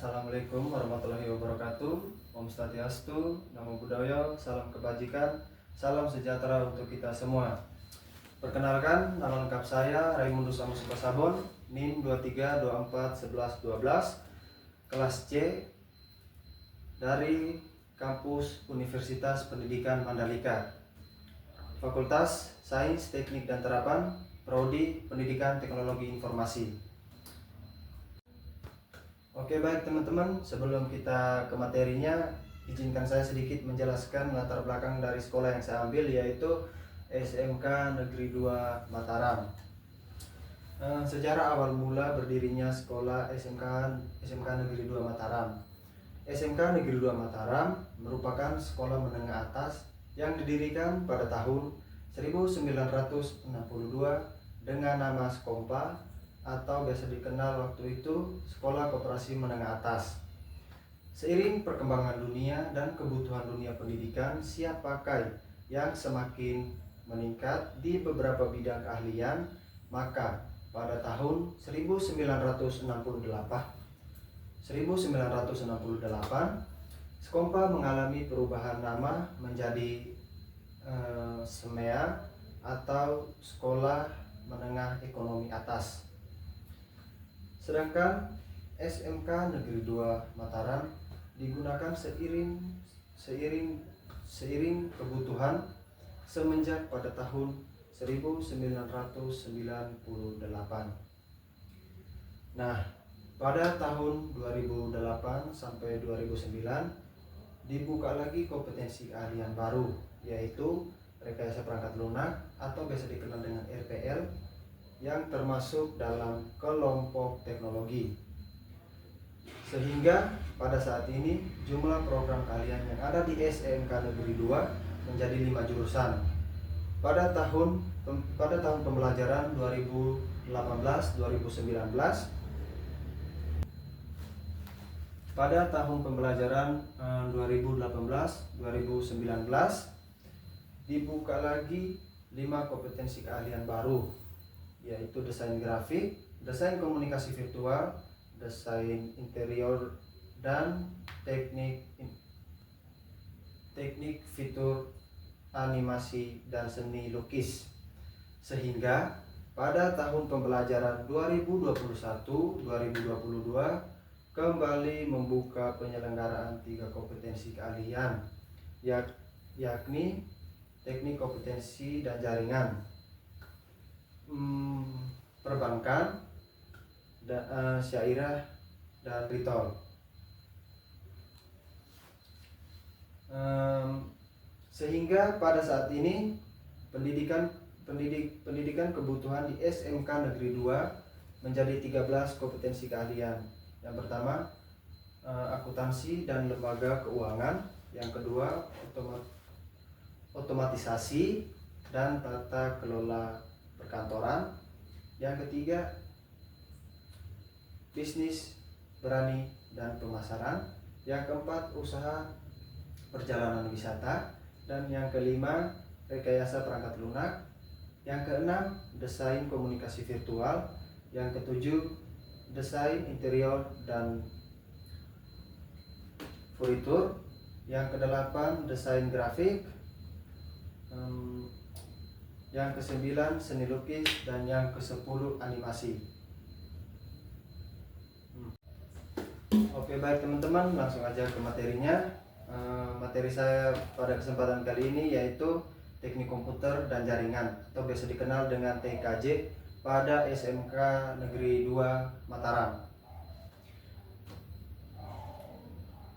Assalamualaikum warahmatullahi wabarakatuh. Om Swastiastu, Namo Buddhaya, salam kebajikan, salam sejahtera untuk kita semua. Perkenalkan, nama lengkap saya Raimundus Amos Pasabon, NIM 23241112, kelas C dari kampus Universitas Pendidikan Mandalika, Fakultas Sains, Teknik dan Terapan, Prodi Pendidikan Teknologi Informasi. Oke, baik teman-teman, sebelum kita ke materinya, izinkan saya sedikit menjelaskan latar belakang dari sekolah yang saya ambil, yaitu SMK Negeri 2 Mataram. Sejarah awal mula berdirinya sekolah SMK Negeri 2 Mataram. SMK Negeri 2 Mataram merupakan sekolah menengah atas yang didirikan pada tahun 1962 dengan nama Sekompa, atau biasa dikenal waktu itu Sekolah Koperasi Menengah Atas. Seiring perkembangan dunia dan kebutuhan dunia pendidikan siap pakai yang semakin meningkat di beberapa bidang keahlian, maka pada tahun 1968 Sekompa mengalami perubahan nama menjadi SMEA atau Sekolah Menengah Ekonomi Atas. Sedangkan SMK Negeri 2 Mataram digunakan seiring kebutuhan semenjak pada tahun 1998. Nah, pada tahun 2008 sampai 2009 dibuka lagi kompetensi keahlian baru, yaitu rekayasa perangkat lunak atau biasa dikenal dengan RPL, yang termasuk dalam kelompok teknologi. Sehingga pada saat ini jumlah program keahlian yang ada di SMK Negeri 2 menjadi 5 jurusan. Pada tahun pembelajaran 2018-2019 dibuka lagi 5 kompetensi keahlian baru, yaitu desain grafik, desain komunikasi virtual, desain interior, dan teknik fitur animasi dan seni lukis. Sehingga pada tahun pembelajaran 2021-2022 kembali membuka penyelenggaraan 3 kompetensi keahlian, yakni teknik kompetensi dan jaringan, perbankan, syairah, dan retail. Sehingga pada saat ini pendidikan kebutuhan di SMK Negeri 2 menjadi 13 kompetensi keahlian. Yang pertama, akuntansi dan lembaga keuangan. Yang kedua, otomatisasi dan tata kelola perkantoran. Yang ketiga, bisnis berani dan pemasaran. Yang keempat, usaha perjalanan wisata. Dan yang kelima, rekayasa perangkat lunak. Yang keenam, desain komunikasi virtual. Yang ketujuh, desain interior dan furnitur. Yang kedelapan, desain grafik. Yang ke-9 seni lukis, dan yang ke-10 animasi. Oke, baik teman-teman, langsung aja ke materinya. Materi saya pada kesempatan kali ini yaitu teknik komputer dan jaringan, atau biasa dikenal dengan TKJ, pada SMK Negeri 2 Mataram.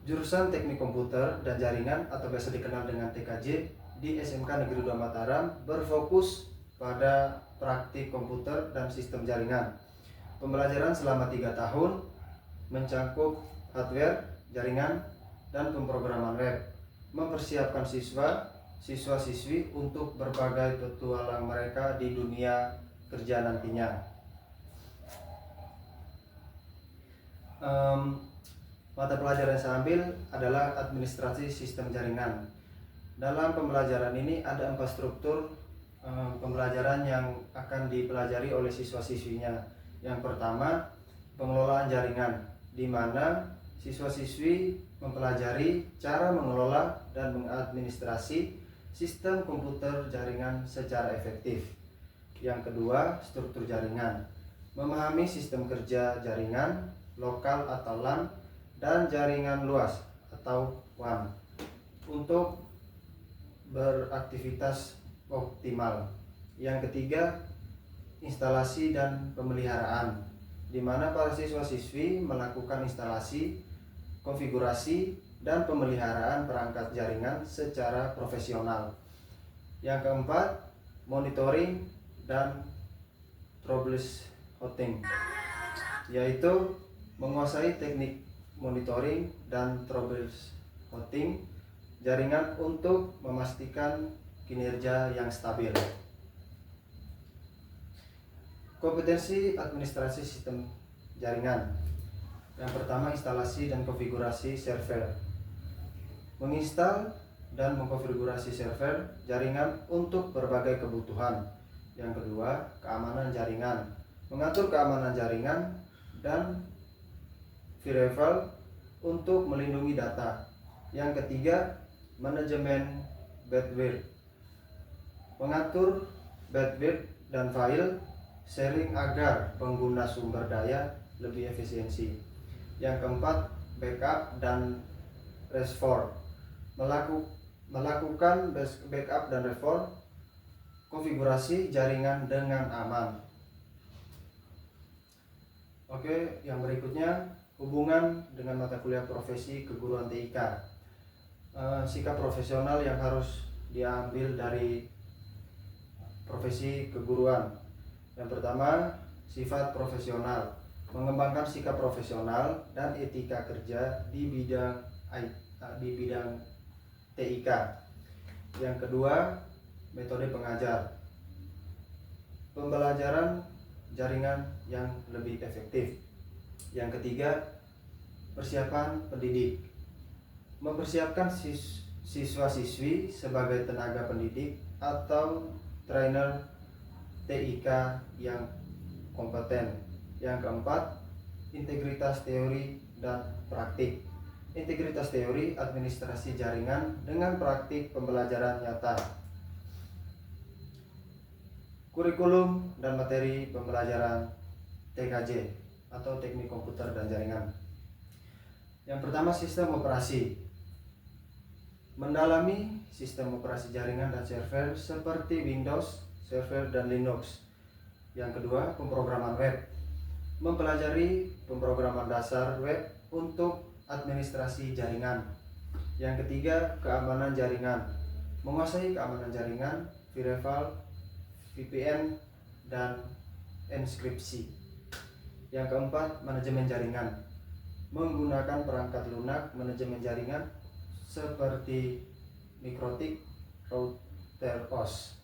Jurusan teknik komputer dan jaringan, atau biasa dikenal dengan TKJ, di SMK Negeri 2 Mataram berfokus pada praktik komputer dan sistem jaringan. Pembelajaran selama 3 tahun mencakup hardware, jaringan, dan pemrograman web, mempersiapkan siswa-siswi untuk berbagai petualang mereka di dunia kerja nantinya. Mata pelajaran yang saya ambil adalah administrasi sistem jaringan. Dalam pembelajaran ini ada 4 struktur pembelajaran yang akan dipelajari oleh siswa-siswinya. Yang pertama, pengelolaan jaringan, di mana siswa-siswi mempelajari cara mengelola dan mengadministrasi sistem komputer jaringan secara efektif. Yang kedua, struktur jaringan. Memahami sistem kerja jaringan lokal atau LAN dan jaringan luas atau WAN untuk beraktivitas optimal. Yang ketiga, instalasi dan pemeliharaan, di mana para siswa-siswi melakukan instalasi, konfigurasi, dan pemeliharaan perangkat jaringan secara profesional. Yang keempat, monitoring dan troubleshooting, yaitu menguasai teknik monitoring dan troubleshooting jaringan untuk memastikan kinerja yang stabil. Kompetensi administrasi sistem jaringan. Yang pertama, instalasi dan konfigurasi server. Menginstal dan mengkonfigurasi server jaringan untuk berbagai kebutuhan. Yang kedua, keamanan jaringan. Mengatur keamanan jaringan dan firewall untuk melindungi data. Yang ketiga, manajemen bandwidth. Mengatur bandwidth dan file sharing agar pengguna sumber daya lebih efisiensi. Yang keempat, backup dan restore. Melakukan backup dan restore konfigurasi jaringan dengan aman. Oke, yang berikutnya, hubungan dengan mata kuliah profesi keguruan TIK. Sikap profesional yang harus diambil dari profesi keguruan. Yang pertama, sifat profesional. Mengembangkan sikap profesional dan etika kerja di bidang TIK. Yang kedua, metode pengajar. Pembelajaran jaringan yang lebih efektif. Yang ketiga, persiapan pendidik. Mempersiapkan siswa-siswi sebagai tenaga pendidik atau trainer TIK yang kompeten. Yang keempat, integritas teori dan praktik. Integritas teori administrasi jaringan dengan praktik pembelajaran nyata. Kurikulum dan materi pembelajaran TKJ atau teknik komputer dan jaringan. Yang pertama, sistem operasi. Mendalami sistem operasi jaringan dan server seperti Windows, server, dan Linux. Yang kedua, pemrograman web. Mempelajari pemrograman dasar web untuk administrasi jaringan. Yang ketiga, keamanan jaringan. Menguasai keamanan jaringan, firewall, VPN, dan enkripsi. Yang keempat, manajemen jaringan. Menggunakan perangkat lunak manajemen jaringan seperti Mikrotik, router OS.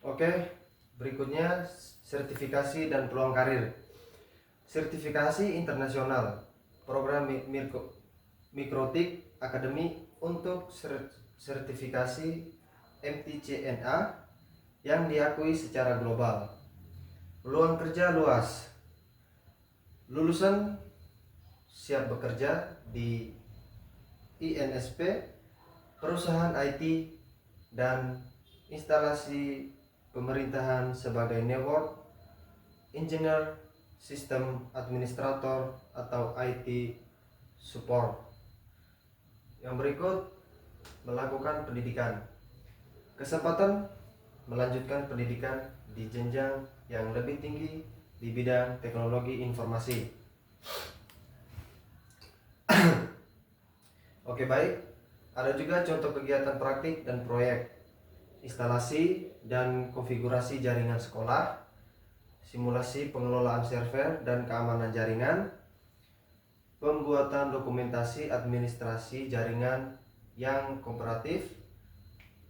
Oke, berikutnya sertifikasi dan peluang karir. Sertifikasi internasional. Program Mikrotik Academy untuk sertifikasi MTCNA yang diakui secara global. Peluang kerja luas. Lulusan siap bekerja di INSP, perusahaan IT, dan instalasi pemerintahan sebagai network engineer, sistem administrator, atau IT support. Yang berikut, melakukan pendidikan. Kesempatan melanjutkan pendidikan di jenjang yang lebih tinggi di bidang teknologi informasi. Oke, baik. Ada juga contoh kegiatan praktik dan proyek. Instalasi dan konfigurasi jaringan sekolah, simulasi pengelolaan server dan keamanan jaringan, pembuatan dokumentasi administrasi jaringan yang kooperatif,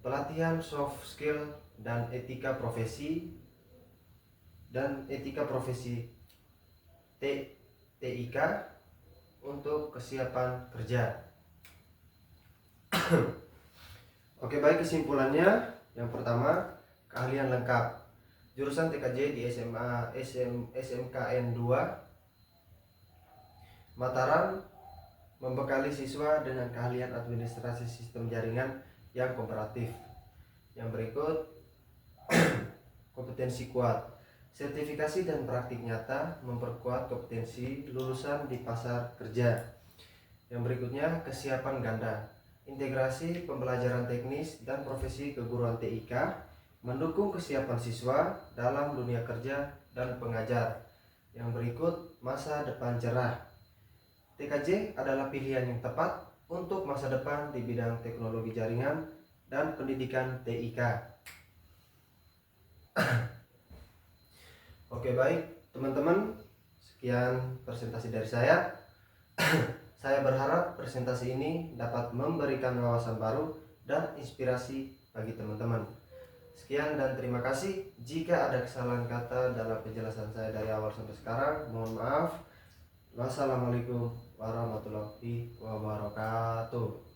pelatihan soft skill dan etika profesi TIK untuk kesiapan kerja. Oke, baik, kesimpulannya. Yang pertama, keahlian lengkap. Jurusan TKJ di SMKN 2 Mataram membekali siswa dengan keahlian administrasi sistem jaringan yang kooperatif. Yang berikut, kompetensi kuat. Sertifikasi dan praktik nyata memperkuat kompetensi lulusan di pasar kerja. Yang berikutnya, kesiapan ganda. Integrasi pembelajaran teknis dan profesi keguruan TIK mendukung kesiapan siswa dalam dunia kerja dan pengajar. Yang berikut, masa depan cerah. TKJ adalah pilihan yang tepat untuk masa depan di bidang teknologi jaringan dan pendidikan TIK. Oke, baik teman-teman, sekian presentasi dari saya. Saya berharap presentasi ini dapat memberikan wawasan baru dan inspirasi bagi teman-teman. Sekian dan terima kasih. Jika ada kesalahan kata dalam penjelasan saya dari awal sampai sekarang, mohon maaf. Wassalamualaikum warahmatullahi wabarakatuh.